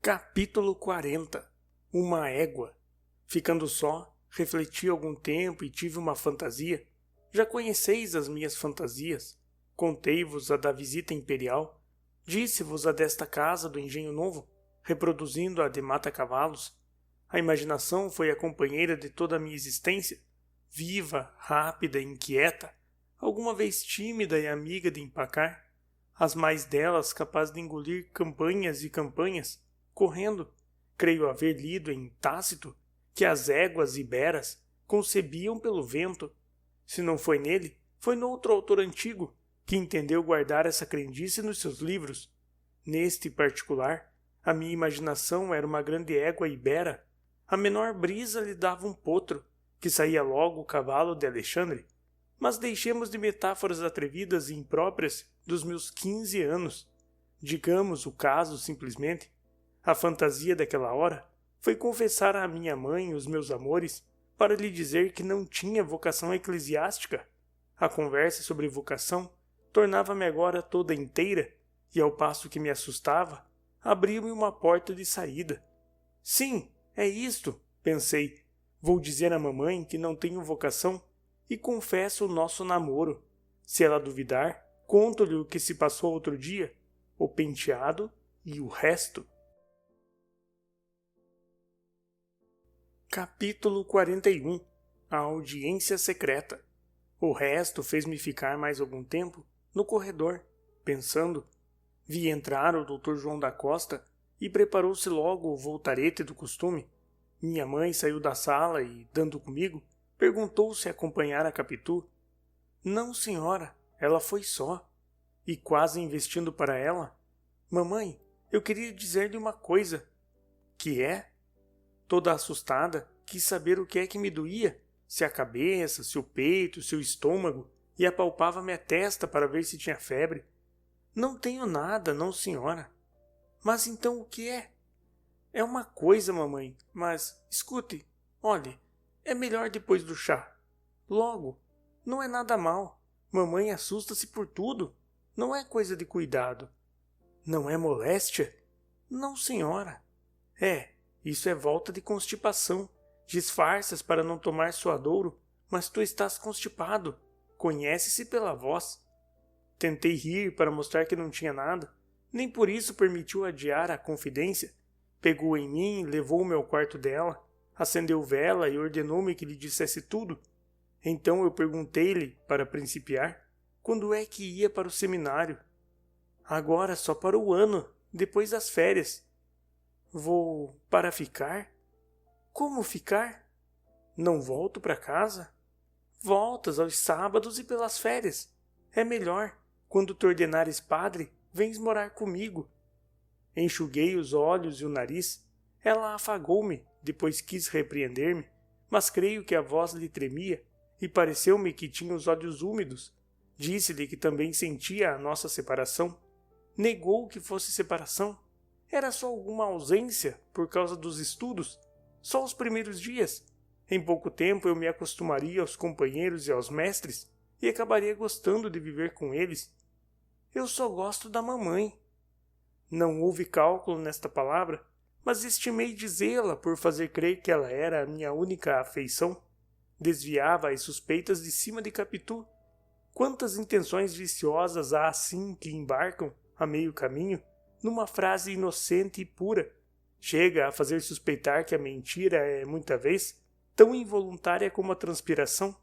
Capítulo 40. Uma égua. Ficando só, refleti algum tempo e tive uma fantasia. Já conheceis as minhas fantasias. Contei-vos a da visita imperial. Disse-vos a desta casa do Engenho Novo, reproduzindo a de Mata-Cavalos. A imaginação foi a companheira de toda a minha existência, viva, rápida e inquieta, alguma vez tímida e amiga de empacar, as mais delas capaz de engolir campanhas e campanhas, correndo. Creio haver lido em Tácito que as éguas iberas concebiam pelo vento. Se não foi nele, foi noutro autor antigo, que entendeu guardar essa crendice nos seus livros. Neste particular, a minha imaginação era uma grande égua ibera. A menor brisa lhe dava um potro, que saía logo o cavalo de Alexandre. Mas deixemos de metáforas atrevidas e impróprias dos meus 15 anos. Digamos o caso simplesmente. A fantasia daquela hora foi confessar à minha mãe os meus amores para lhe dizer que não tinha vocação eclesiástica. A conversa sobre vocação tornava-me agora toda inteira e, ao passo que me assustava, abriu-me uma porta de saída. Sim, é isto, pensei. Vou dizer à mamãe que não tenho vocação e confesso o nosso namoro. Se ela duvidar, conto-lhe o que se passou outro dia, o penteado e o resto. Capítulo 41. A audiência secreta. O resto fez-me ficar mais algum tempo no corredor, pensando. Vi entrar o Dr. João da Costa e preparou-se logo o voltarete do costume. Minha mãe saiu da sala e, dando comigo, perguntou se acompanhara a Capitu. Não, senhora, ela foi só. E quase investindo para ela, mamãe, eu queria dizer-lhe uma coisa. Que é? Toda assustada, quis saber o que é que me doía, se a cabeça, se o peito, se o estômago, e apalpava-me a testa para ver se tinha febre. Não tenho nada, não, senhora. Mas então o que é? É uma coisa, mamãe, mas, escute, olhe, é melhor depois do chá. Logo, não é nada mal. Mamãe assusta-se por tudo. Não é coisa de cuidado. Não é moléstia? Não, senhora. Isso é volta de constipação. Disfarças para não tomar suadouro, mas tu estás constipado. Conhece-se pela voz. Tentei rir para mostrar que não tinha nada. Nem por isso permitiu adiar a confidência. Pegou em mim, levou-me ao quarto dela, acendeu vela e ordenou-me que lhe dissesse tudo. Então eu perguntei-lhe, para principiar, quando é que ia para o seminário. Agora só para o ano, depois das férias. Vou para ficar? Como ficar? Não volto para casa? Voltas aos sábados e pelas férias. É melhor, quando te ordenares padre, vens morar comigo. Enxuguei os olhos e o nariz. Ela afagou-me, depois quis repreender-me, mas creio que a voz lhe tremia e pareceu-me que tinha os olhos úmidos. Disse-lhe que também sentia a nossa separação. Negou que fosse separação. Era só alguma ausência por causa dos estudos, só os primeiros dias. Em pouco tempo eu me acostumaria aos companheiros e aos mestres e acabaria gostando de viver com eles. Eu só gosto da mamãe. Não houve cálculo nesta palavra, mas estimei dizê-la por fazer crer que ela era a minha única afeição. Desviava as suspeitas de cima de Capitu. Quantas intenções viciosas há assim que embarcam, a meio caminho, numa frase inocente e pura. Chega a fazer suspeitar que a mentira é, muita vez, tão involuntária como a transpiração.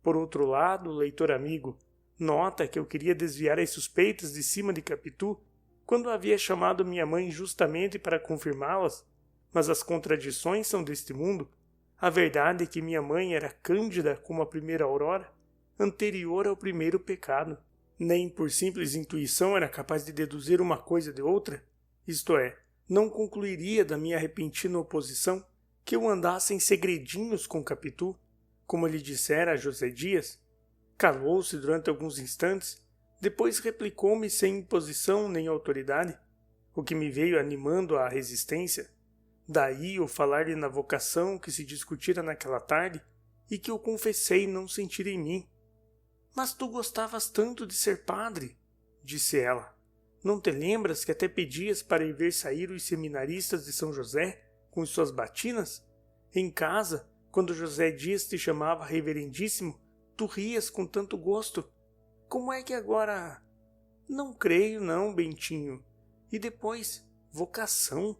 Por outro lado, leitor amigo, nota que eu queria desviar as suspeitas de cima de Capitu, quando havia chamado minha mãe justamente para confirmá-las, mas as contradições são deste mundo. A verdade é que minha mãe era cândida como a primeira aurora, anterior ao primeiro pecado. Nem por simples intuição era capaz de deduzir uma coisa de outra, isto é, não concluiria da minha repentina oposição que eu andasse em segredinhos com Capitu, como lhe dissera a José Dias. Calou-se durante alguns instantes, depois replicou-me sem imposição nem autoridade, o que me veio animando à resistência. Daí o falar-lhe na vocação que se discutira naquela tarde e que eu confessei não sentir em mim. Mas tu gostavas tanto de ser padre, disse ela. Não te lembras que até pedias para ir ver sair os seminaristas de São José com suas batinas? Em casa, quando José Dias te chamava reverendíssimo, tu rias com tanto gosto. Como é que agora... Não creio não, Bentinho. E depois, vocação?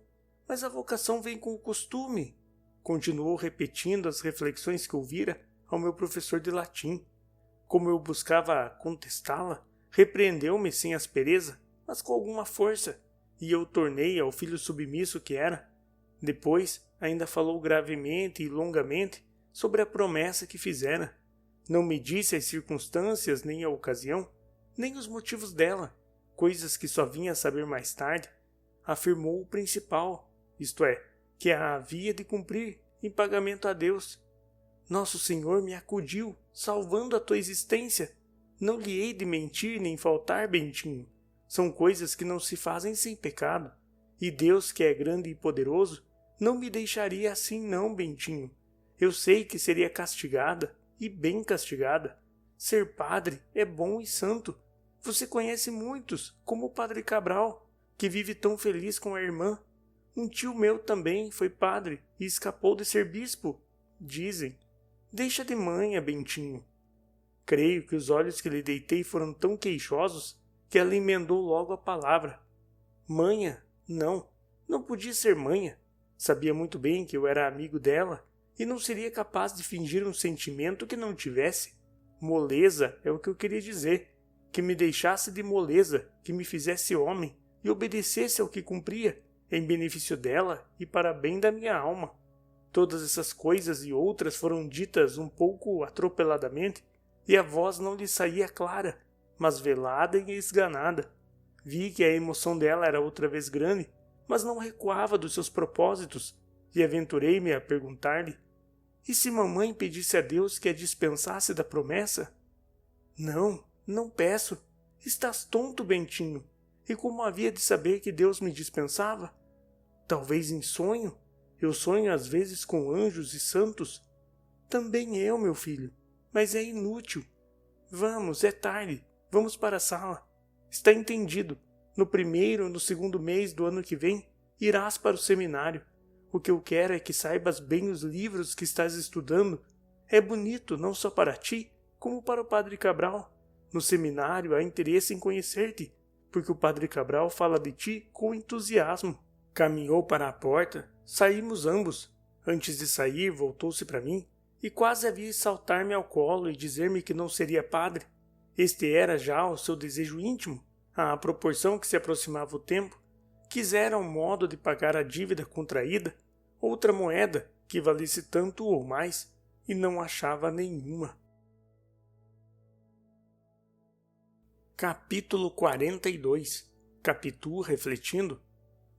Mas a vocação vem com o costume. Continuou repetindo as reflexões que ouvira ao meu professor de latim. Como eu buscava contestá-la, repreendeu-me sem aspereza, mas com alguma força, e eu tornei ao filho submisso que era. Depois, ainda falou gravemente e longamente sobre a promessa que fizera. Não me disse as circunstâncias, nem a ocasião, nem os motivos dela, coisas que só vinha a saber mais tarde. Afirmou o principal, isto é, que a havia de cumprir em pagamento a Deus. Nosso Senhor me acudiu, salvando a tua existência. Não lhe hei de mentir nem faltar, Bentinho. São coisas que não se fazem sem pecado. E Deus, que é grande e poderoso, não me deixaria assim não, Bentinho. Eu sei que seria castigada, e bem castigada. Ser padre é bom e santo. Você conhece muitos, como o padre Cabral, que vive tão feliz com a irmã. Um tio meu também foi padre e escapou de ser bispo, dizem. Deixa de manha, Bentinho. Creio que os olhos que lhe deitei foram tão queixosos que ela emendou logo a palavra. Manha? Não podia ser manha. Sabia muito bem que eu era amigo dela e não seria capaz de fingir um sentimento que não tivesse. Moleza é o que eu queria dizer. Que me deixasse de moleza, que me fizesse homem e obedecesse ao que cumpria, em benefício dela e para bem da minha alma. Todas essas coisas e outras foram ditas um pouco atropeladamente, e a voz não lhe saía clara, mas velada e esganada. Vi que a emoção dela era outra vez grande, mas não recuava dos seus propósitos, e aventurei-me a perguntar-lhe: e se mamãe pedisse a Deus que a dispensasse da promessa? Não peço. Estás tonto, Bentinho. E como havia de saber que Deus me dispensava? Talvez em sonho? Eu sonho às vezes com anjos e santos. Também eu, meu filho. Mas é inútil. Vamos, é tarde. Vamos para a sala. Está entendido. No primeiro ou no segundo mês do ano que vem, irás para o seminário. O que eu quero é que saibas bem os livros que estás estudando. É bonito não só para ti, como para o padre Cabral. No seminário há interesse em conhecer-te, porque o padre Cabral fala de ti com entusiasmo. Caminhou para a porta, saímos ambos. Antes de sair, voltou-se para mim e quase havia saltar-me ao colo e dizer-me que não seria padre. Este era já o seu desejo íntimo, à proporção que se aproximava o tempo. Quisera um modo de pagar a dívida contraída, outra moeda que valesse tanto ou mais, e não achava nenhuma. Capítulo 42. Capitu refletindo.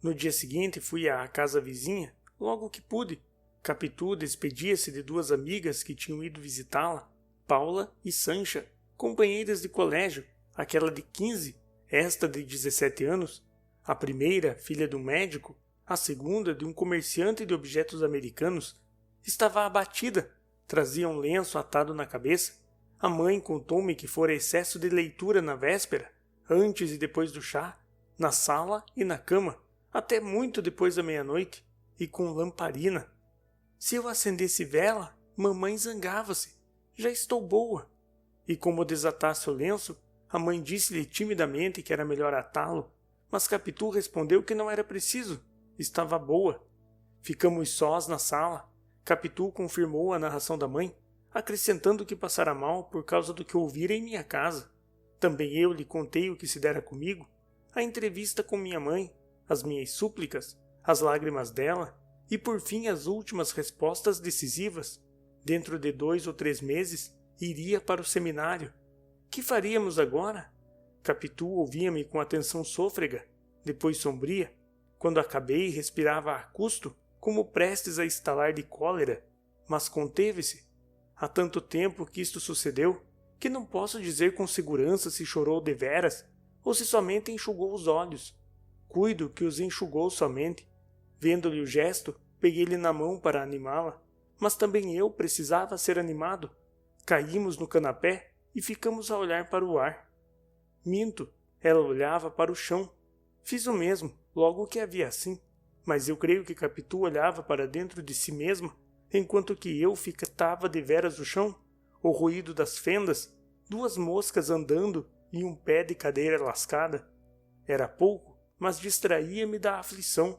No dia seguinte fui à casa vizinha, logo que pude. Capitu despedia-se de duas amigas que tinham ido visitá-la, Paula e Sancha, companheiras de colégio, aquela de 15, esta de 17 anos, a primeira, filha de um médico, a segunda, de um comerciante de objetos americanos. Estava abatida, trazia um lenço atado na cabeça. A mãe contou-me que fora excesso de leitura na véspera, antes e depois do chá, na sala e na cama, até muito depois da meia-noite, e com lamparina. Se eu acendesse vela, mamãe zangava-se. Já estou boa. E como desatasse o lenço, a mãe disse-lhe timidamente que era melhor atá-lo, mas Capitu respondeu que não era preciso, estava boa. Ficamos sós na sala. Capitu confirmou a narração da mãe, acrescentando que passara mal por causa do que ouvira em minha casa. Também eu lhe contei o que se dera comigo, a entrevista com minha mãe, as minhas súplicas, as lágrimas dela e por fim as últimas respostas decisivas. Dentro de 2 ou 3 meses, iria para o seminário. Que faríamos agora? Capitu ouvia-me com atenção sôfrega, depois sombria. Quando acabei, respirava a custo, como prestes a estalar de cólera, mas conteve-se. Há tanto tempo que isto sucedeu, que não posso dizer com segurança se chorou deveras ou se somente enxugou os olhos. Cuido que os enxugou somente. Vendo-lhe o gesto, peguei-lhe na mão para animá-la, mas também eu precisava ser animado. Caímos no canapé e ficamos a olhar para o ar. Minto, ela olhava para o chão, Fiz o mesmo, logo que a vi assim, mas eu creio que Capitu olhava para dentro de si mesma, enquanto que eu ficava deveras no chão, o ruído das fendas, 2 moscas andando e um pé de cadeira lascada. Era pouco, mas distraía-me da aflição.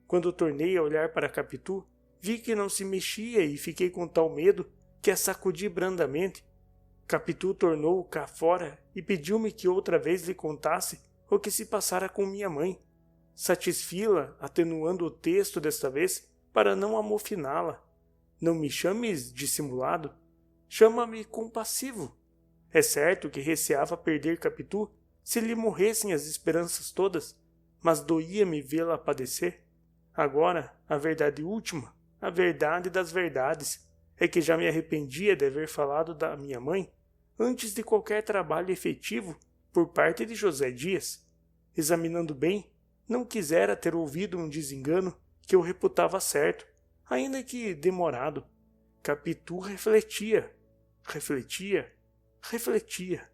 Quando tornei a olhar para Capitu, vi que não se mexia e fiquei com tal medo que a sacudi brandamente. Capitu tornou cá fora e pediu-me que outra vez lhe contasse o que se passara com minha mãe. Satisfi-la, atenuando o texto desta vez, para não amofiná-la. Não me chames dissimulado, chama-me compassivo. É certo que receava perder Capitu se lhe morressem as esperanças todas, mas doía-me vê-la padecer. Agora, a verdade última, a verdade das verdades, é que já me arrependia de haver falado da minha mãe antes de qualquer trabalho efetivo por parte de José Dias. Examinando bem, não quisera ter ouvido um desengano que eu reputava certo, ainda que demorado. Capitu refletia, refletia, refletia.